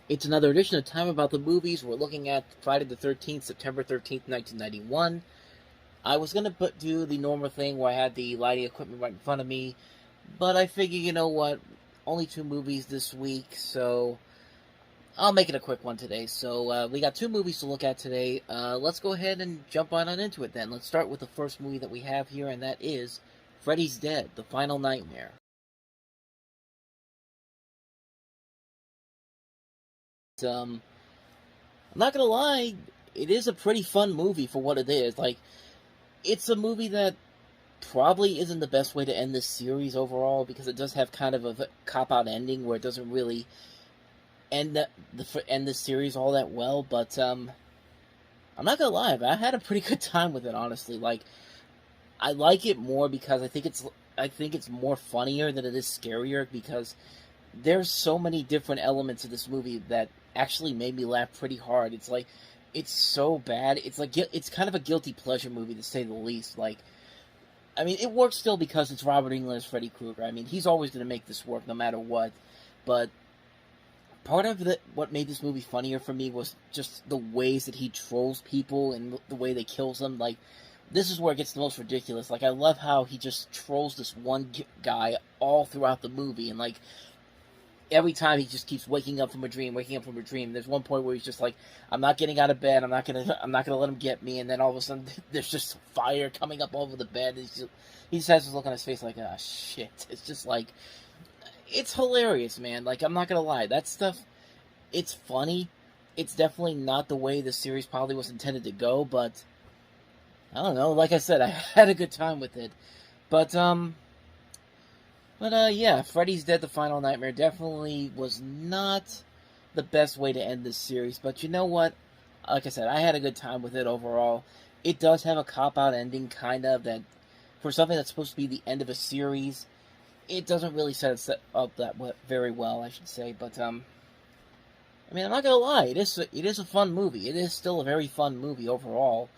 It's another edition of Time About the Movies. We're looking at Friday the 13th, September 13th, 1991. I was going to do the normal thing where I had the lighting equipment right in front of me, but I figure, you know what, only 2 movies this week, so I'll make it a quick one today. So we got 2 movies to look at today. Let's go ahead and jump on into it then. Let's start with the first movie that we have here, and that is Freddy's Dead, The Final Nightmare. I'm not gonna lie, it is a pretty fun movie for what it is. Like, it's a movie that probably isn't the best way to end this series overall, because it does have kind of a cop-out ending where it doesn't really end this series all that well. But I'm not gonna lie, I had a pretty good time with it, honestly. Like, I like it more because I think it's more funnier than it is scarier, because there's so many different elements of this movie that actually made me laugh pretty hard. It's like, it's so bad. It's like, it's kind of a guilty pleasure movie, to say the least. Like, I mean, it works still because it's Robert Englund as Freddy Krueger. I mean, he's always going to make this work no matter what. But part of what made this movie funnier for me was just the ways that he trolls people and the way they kills them. Like, this is where it gets the most ridiculous. Like, I love how he just trolls this one guy all throughout the movie, and like, every time he just keeps waking up from a dream. There's one point where he's just like, I'm not getting out of bed, I'm not gonna let him get me, and then all of a sudden there's just fire coming up over the bed, and he just has this look on his face like, ah, shit. It's just like, it's hilarious, man. Like, I'm not gonna lie, that stuff, it's funny. It's definitely not the way the series probably was intended to go, but I don't know, like I said, I had a good time with it. But yeah, Freddy's Dead, The Final Nightmare definitely was not the best way to end this series. But you know what? Like I said, I had a good time with it overall. It does have a cop-out ending, kind of, that for something that's supposed to be the end of a series, it doesn't really set it up that very well, I should say. But, I mean, I'm not gonna lie, it is a fun movie. It is still a very fun movie overall.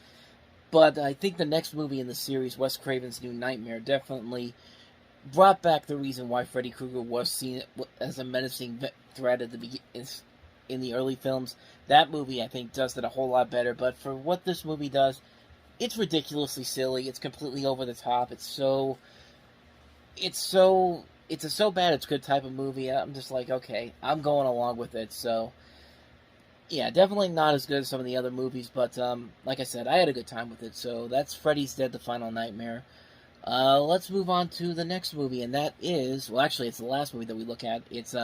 But I think the next movie in the series, Wes Craven's New Nightmare, definitely brought back the reason why Freddy Krueger was seen as a menacing threat at in the early films. That movie, I think, does it a whole lot better. But for what this movie does, it's ridiculously silly. It's completely over the top. It's a so bad it's good type of movie. I'm just like, okay, I'm going along with it. So yeah, definitely not as good as some of the other movies. But like I said, I had a good time with it. So that's Freddy's Dead: The Final Nightmare. Let's move on to the next movie, and that is, well, actually, it's the last movie that we look at. It's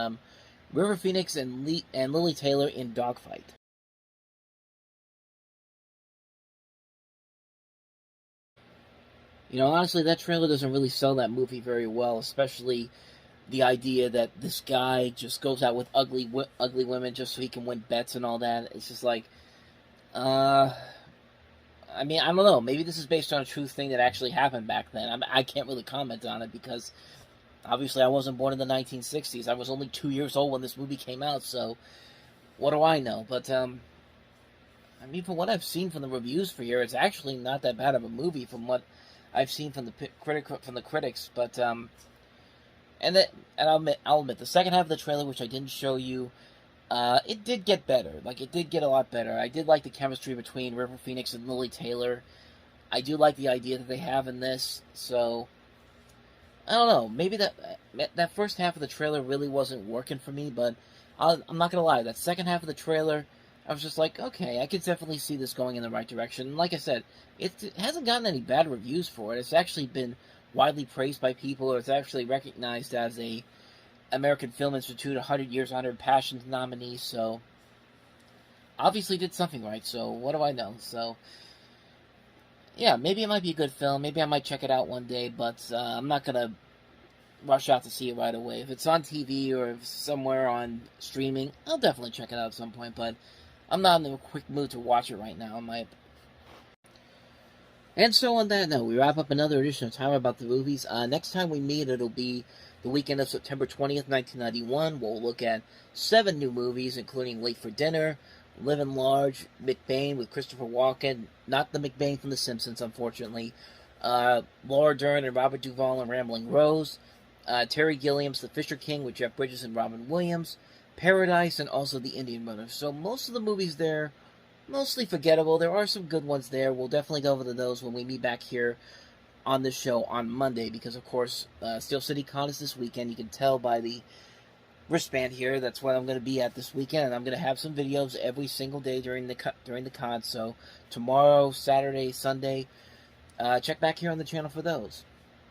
River Phoenix and Lily Taylor in Dogfight. You know, honestly, that trailer doesn't really sell that movie very well, especially the idea that this guy just goes out with ugly women just so he can win bets and all that. It's just like, I mean, I don't know. Maybe this is based on a true thing that actually happened back then. I can't really comment on it because, obviously, I wasn't born in the 1960s. I was only 2 years old when this movie came out, so what do I know? But, I mean, from what I've seen from the reviews for here, it's actually not that bad of a movie from what I've seen from the critics. But, and I'll admit, the second half of the trailer, which I didn't show you, it did get better. Like, it did get a lot better. I did like the chemistry between River Phoenix and Lily Taylor. I do like the idea that they have in this, so I don't know. Maybe that first half of the trailer really wasn't working for me, but I'm not gonna lie. That second half of the trailer, I was just like, okay, I could definitely see this going in the right direction. And like I said, it hasn't gotten any bad reviews for it. It's actually been widely praised by people. It's actually recognized as a American Film Institute 100 Years, 100 Passions nominee, so obviously did something right, so what do I know? So, yeah, maybe it might be a good film, maybe I might check it out one day, but I'm not gonna rush out to see it right away. If it's on TV or if it's somewhere on streaming, I'll definitely check it out at some point, but I'm not in a quick mood to watch it right now. And so on that note, we wrap up another edition of Time About the Movies. Next time we meet, it'll be the weekend of September 20th, 1991. We'll look at 7 new movies, including Late for Dinner, Living Large, McBain with Christopher Walken, not the McBain from The Simpsons, unfortunately, Laura Dern and Robert Duvall and Rambling Rose, Terry Gilliam's The Fisher King with Jeff Bridges and Robin Williams, Paradise, and also The Indian Mother. So most of the movies there, mostly forgettable. There are some good ones there. We'll definitely go over those when we meet back here on this show on Monday, because of course Steel City Con is this weekend. You can tell by the wristband here. That's what I'm going to be at this weekend, and I'm going to have some videos every single day during the con. So tomorrow, Saturday, Sunday, check back here on the channel for those.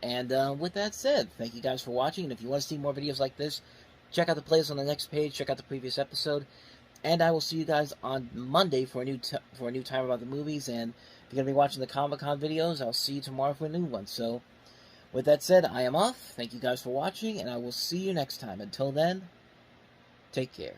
And with that said, thank you guys for watching. And if you want to see more videos like this, check out the playlist on the next page. Check out the previous episode, and I will see you guys on Monday for a new time about the movies. And if you're going to be watching the Comic-Con videos, I'll see you tomorrow for a new one. So, with that said, I am off. Thank you guys for watching, and I will see you next time. Until then, take care.